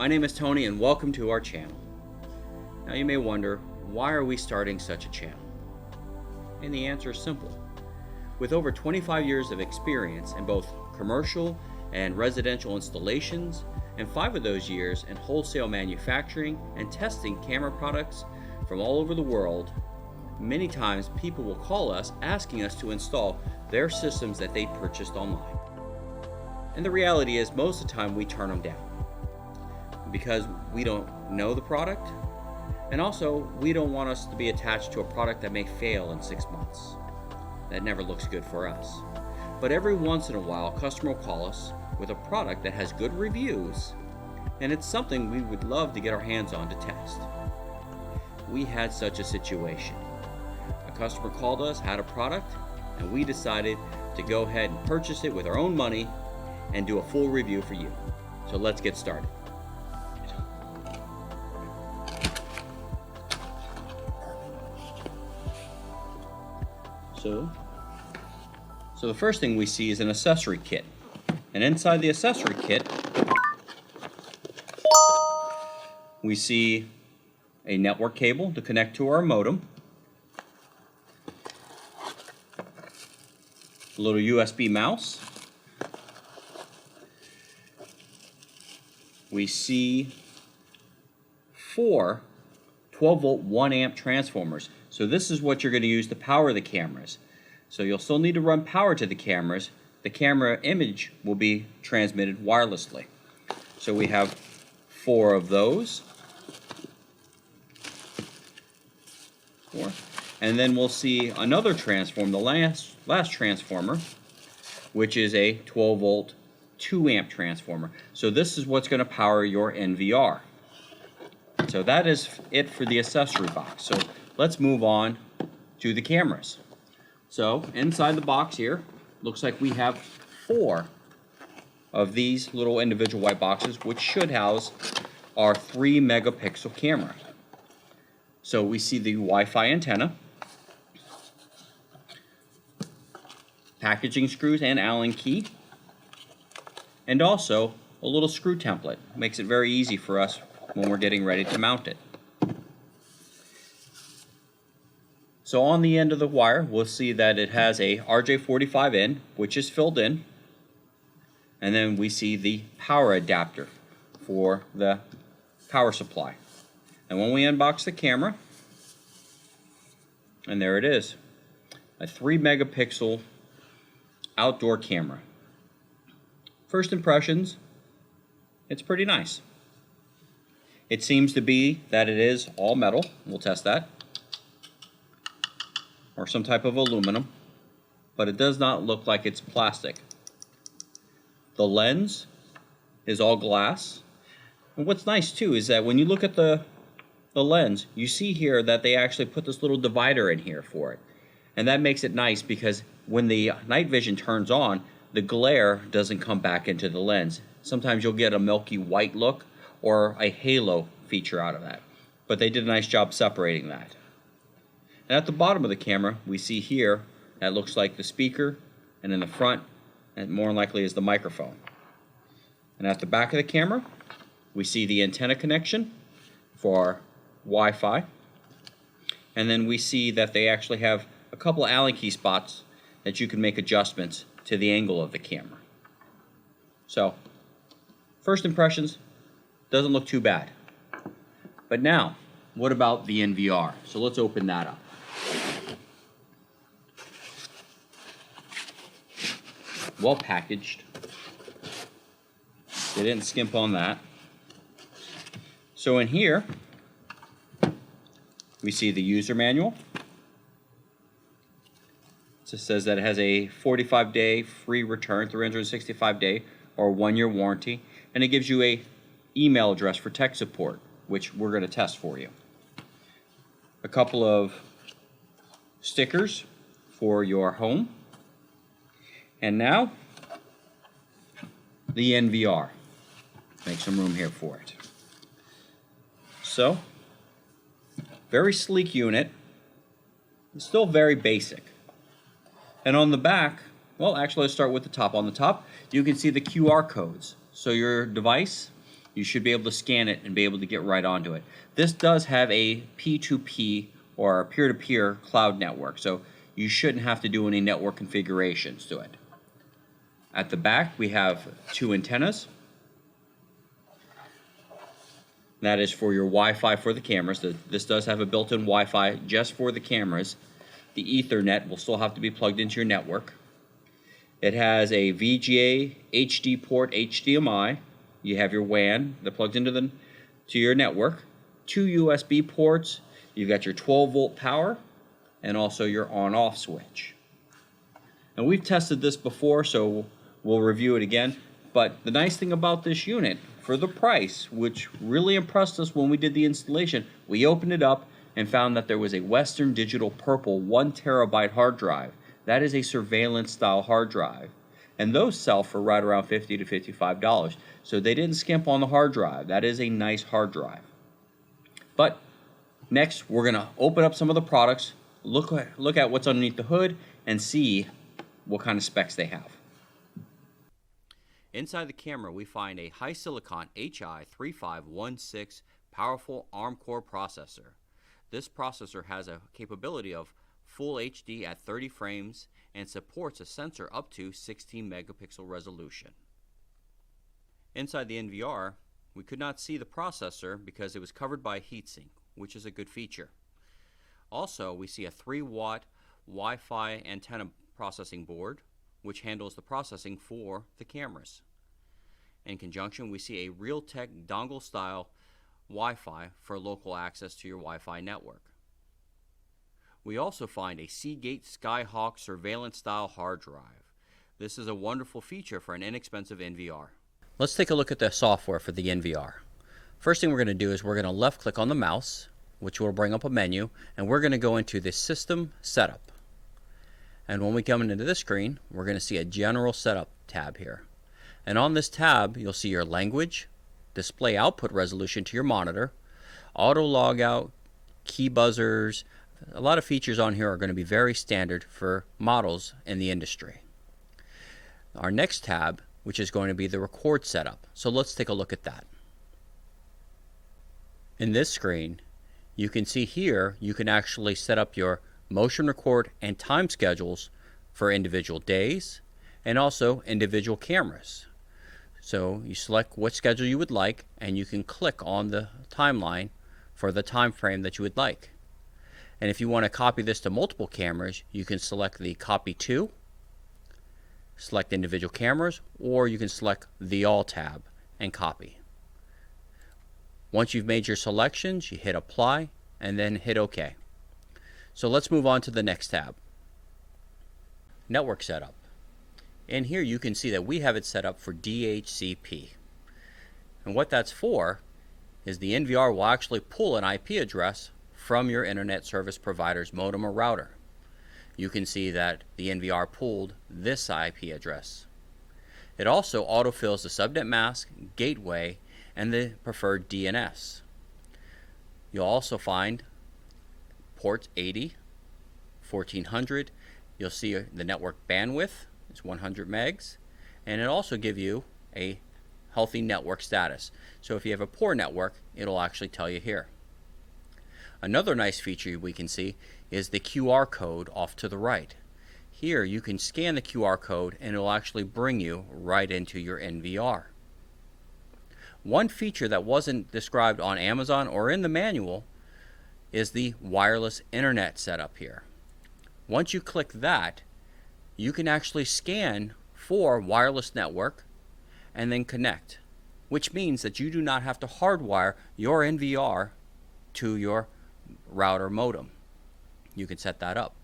my name is Tony and welcome to our channel. Now you may wonder, why are we starting such a channel? And the answer is simple. With over 25 years of experience in both commercial and residential installations, and 5 of those years in wholesale manufacturing and testing camera products from all over the world, many times people will call us asking us to install their systems that they purchased online. And the reality is most of the time we turn them down because we don't know the product, and also we don't want us to be attached to a product that may fail in 6 months. That never looks good for us. But every once in a while, a customer will call us with a product that has good reviews, and it's something we would love to get our hands on to test. We had such a situation. A customer called us, had a product, and we decided to go ahead and purchase it with our own money and do a full review for you. So let's get started. So the first thing we see is an accessory kit. And inside the accessory kit, we see a network cable to connect to our modem, a little USB mouse, we see 4 12-volt 1-amp transformers. So this is what you're going to use to power the cameras. So you'll still need to run power to the cameras. The camera image will be transmitted wirelessly. So we have 4 of those. 4. And then we'll see another transformer, the last transformer, which is a 12-volt 2-amp transformer. So this is what's going to power your NVR. So that is it for the accessory box. So let's move on to the cameras. So inside the box here, looks like we have 4 of these little individual white boxes, which should house our 3 megapixel camera. So we see the Wi-Fi antenna, packaging screws and Allen key, and also a little screw template. Makes it very easy for us when we're getting ready to mount it. So on the end of the wire, we'll see that it has a RJ45 in, which is filled in. And then we see the power adapter for the power supply. And when we unbox the camera, and there it is, a 3 megapixel outdoor camera. First impressions, it's pretty nice. It seems to be that it is all metal. We'll test that. Or some type of aluminum, but it does not look like it's plastic. The lens is all glass. And what's nice too is that when you look at the lens, you see here that they actually put this little divider in here for it. And that makes it nice because when the night vision turns on, the glare doesn't come back into the lens. Sometimes you'll get a milky white look or a halo feature out of that. But they did a nice job separating that. And at the bottom of the camera, we see here that looks like the speaker, and in the front, and more likely is the microphone. And at the back of the camera, we see the antenna connection for Wi-Fi. And then we see that they actually have a couple of Allen key spots that you can make adjustments to the angle of the camera. So, first impressions, doesn't look too bad. But now, what about the NVR? So let's open that up. Well packaged. They didn't skimp on that. So in here, we see the user manual. It says that it has a 45-day free return, 365-day or 1-year warranty, and it gives you a email address for tech support, which we're going to test for you. A couple of stickers for your home. And now, the NVR. Make some room here for it. So, very sleek unit. It's still very basic. And on the back, well, actually, let's start with the top. On the top, you can see the QR codes. So your device you should be able to scan it and be able to get right onto it. This does have a P2P or a peer-to-peer cloud network, so you shouldn't have to do any network configurations to it. At the back, we have 2 antennas. That is for your Wi-Fi for the cameras. This does have a built-in Wi-Fi just for the cameras. The Ethernet will still have to be plugged into your network. It has a VGA HD port HDMI. You have your WAN that plugs into your network. 2 USB ports. You've got your 12-volt power and also your on-off switch. And we've tested this before, so we'll review it again. But the nice thing about this unit, for the price, which really impressed us when we did the installation, we opened it up and found that there was a Western Digital Purple 1 terabyte hard drive. That is a surveillance style hard drive. And those sell for right around $50 to $55. So they didn't skimp on the hard drive. That is a nice hard drive. But next, we're going to open up some of the products, look at what's underneath the hood, and see what kind of specs they have. Inside the camera, we find a high silicon HI3516 powerful ARM core processor. This processor has a capability of full HD at 30 frames and supports a sensor up to 16 megapixel resolution. Inside the NVR, we could not see the processor because it was covered by a heatsink, which is a good feature. Also, we see a 3-watt Wi-Fi antenna processing board, which handles the processing for the cameras. In conjunction, we see a Realtek dongle style Wi-Fi for local access to your Wi-Fi network. We also find a Seagate Skyhawk surveillance style hard drive. This is a wonderful feature for an inexpensive NVR. Let's take a look at the software for the NVR. First thing we're going to do is we're going to left click on the mouse, which will bring up a menu, and we're going to go into the System Setup. And when we come into this screen, we're going to see a General Setup tab here. And on this tab, you'll see your language, display output resolution to your monitor, auto logout, key buzzers. A lot of features on here are going to be very standard for models in the industry. Our next tab, which is going to be the record setup. So let's take a look at that. In this screen, you can see here you can actually set up your motion record and time schedules for individual days and also individual cameras. So you select what schedule you would like and you can click on the timeline for the time frame that you would like. And if you want to copy this to multiple cameras, you can select the copy to, select individual cameras, or you can select the all tab and copy. Once you've made your selections, you hit apply and then hit OK. So let's move on to the next tab. Network setup. In here you can see that we have it set up for DHCP. And what that's for is the NVR will actually pull an IP address from your internet service provider's modem or router. You can see that the NVR pulled this IP address. It also autofills the subnet mask, gateway, and the preferred DNS. You'll also find ports 80, 1400. You'll see the network bandwidth is 100 megs, and it also gives you a healthy network status. So if you have a poor network, it'll actually tell you here. Another nice feature we can see is the QR code off to the right. Here you can scan the QR code and it'll actually bring you right into your NVR. One feature that wasn't described on Amazon or in the manual is the wireless internet setup here. Once you click that, you can actually scan for wireless network and then connect, which means that you do not have to hardwire your NVR to your router modem. You can set that up.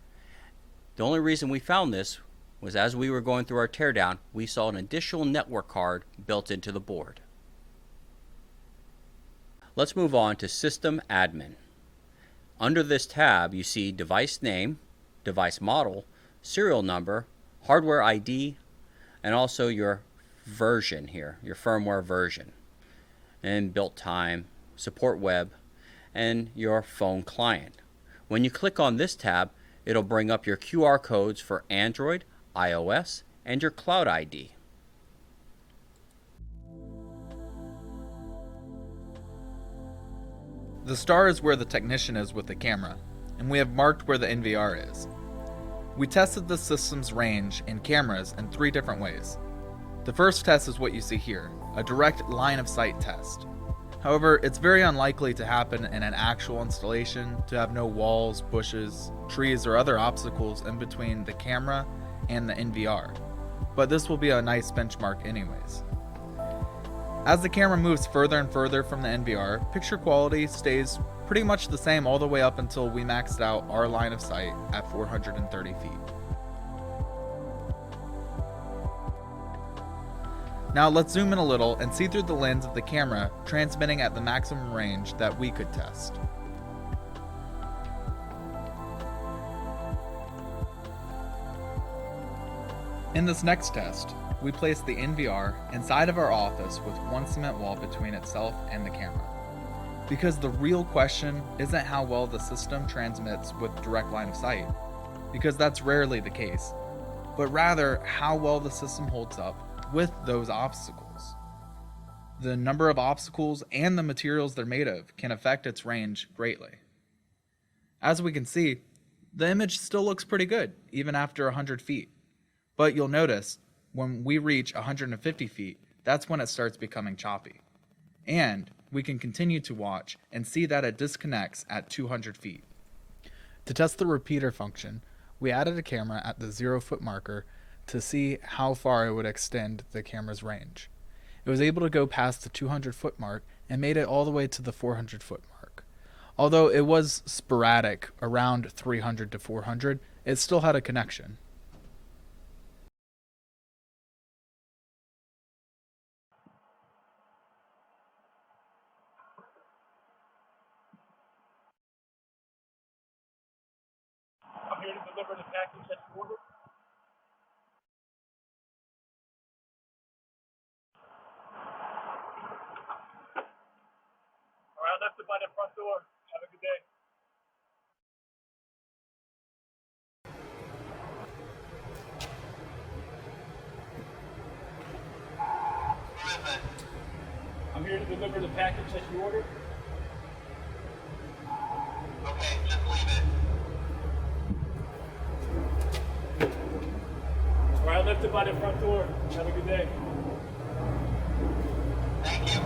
The only reason we found this was as we were going through our teardown, we saw an additional network card built into the board. Let's move on to System Admin. Under this tab, you see device name, device model, serial number, hardware ID, and also your version here, your firmware version, and built time, support web, and your phone client. When you click on this tab, it'll bring up your QR codes for Android, iOS, and your Cloud ID. The star is where the technician is with the camera, and we have marked where the NVR is. We tested the system's range in cameras in 3 different ways. The first test is what you see here, a direct line of sight test. However, it's very unlikely to happen in an actual installation to have no walls, bushes, trees, or other obstacles in between the camera and the NVR, but this will be a nice benchmark anyways. As the camera moves further and further from the NVR, picture quality stays pretty much the same all the way up until we maxed out our line of sight at 430 feet. Now let's zoom in a little and see through the lens of the camera transmitting at the maximum range that we could test. In this next test, we placed the NVR inside of our office with one cement wall between itself and the camera. Because the real question isn't how well the system transmits with direct line of sight, because that's rarely the case, but rather how well the system holds up with those obstacles. The number of obstacles and the materials they're made of can affect its range greatly. As we can see, the image still looks pretty good, even after 100 feet. But you'll notice, when we reach 150 feet, that's when it starts becoming choppy. And we can continue to watch and see that it disconnects at 200 feet. To test the repeater function, we added a camera at the 0-foot marker to see how far it would extend the camera's range. It was able to go past the 200-foot mark and made it all the way to the 400-foot mark. Although it was sporadic, around 300 to 400, it still had a connection. I'm here to deliver the package that you ordered. All right, I left it by the front door. Have a good day. I'm here to deliver the package that you ordered. Okay, just leave it. All right, I left it by the front door. Have a good day. Thank you.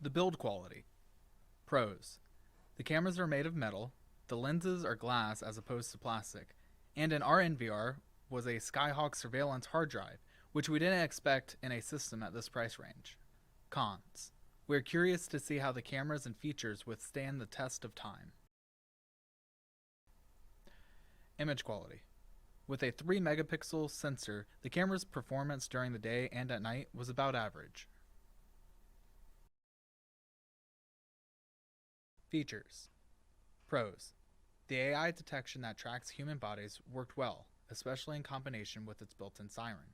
The build quality. Pros. The cameras are made of metal, the lenses are glass as opposed to plastic, and in our NVR was a Skyhawk surveillance hard drive, which we didn't expect in a system at this price range. Cons. We're curious to see how the cameras and features withstand the test of time. Image quality. With a 3 megapixel sensor, the camera's performance during the day and at night was about average. Features. Pros. The AI detection that tracks human bodies worked well, especially in combination with its built-in siren.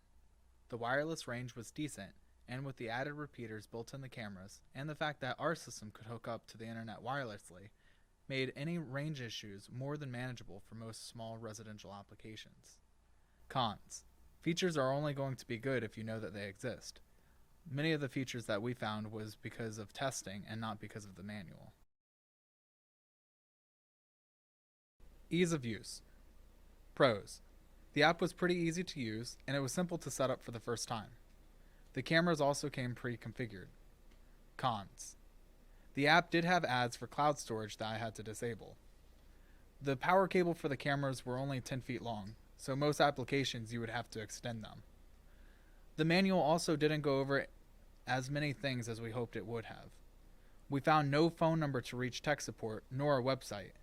The wireless range was decent, and with the added repeaters built in the cameras, and the fact that our system could hook up to the internet wirelessly, made any range issues more than manageable for most small residential applications. Cons. Features are only going to be good if you know that they exist. Many of the features that we found was because of testing and not because of the manual. Ease of use. Pros. The app was pretty easy to use, and it was simple to set up for the first time. The cameras also came pre-configured. Cons. The app did have ads for cloud storage that I had to disable. The power cable for the cameras were only 10 feet long, so most applications you would have to extend them. The manual also didn't go over as many things as we hoped it would have. We found no phone number to reach tech support nor a website,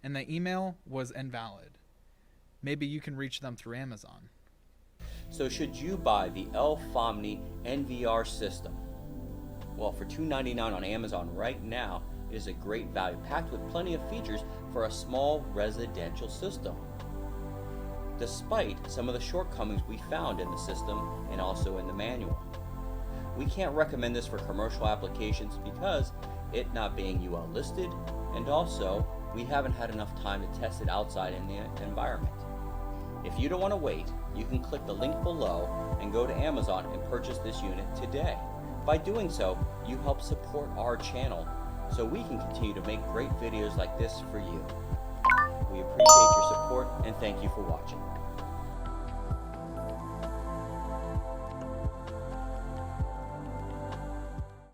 and the email was invalid. Maybe you can reach them through Amazon. So should you buy the LFomni NVR system? Well, for $2.99 on Amazon right now, it is a great value, packed with plenty of features for a small residential system. Despite some of the shortcomings we found in the system and also in the manual. We can't recommend this for commercial applications because it not being UL listed, and also we haven't had enough time to test it outside in the environment. If you don't want to wait, you can click the link below and go to Amazon and purchase this unit today. By doing so, you help support our channel so we can continue to make great videos like this for you. We appreciate your support and thank you for watching.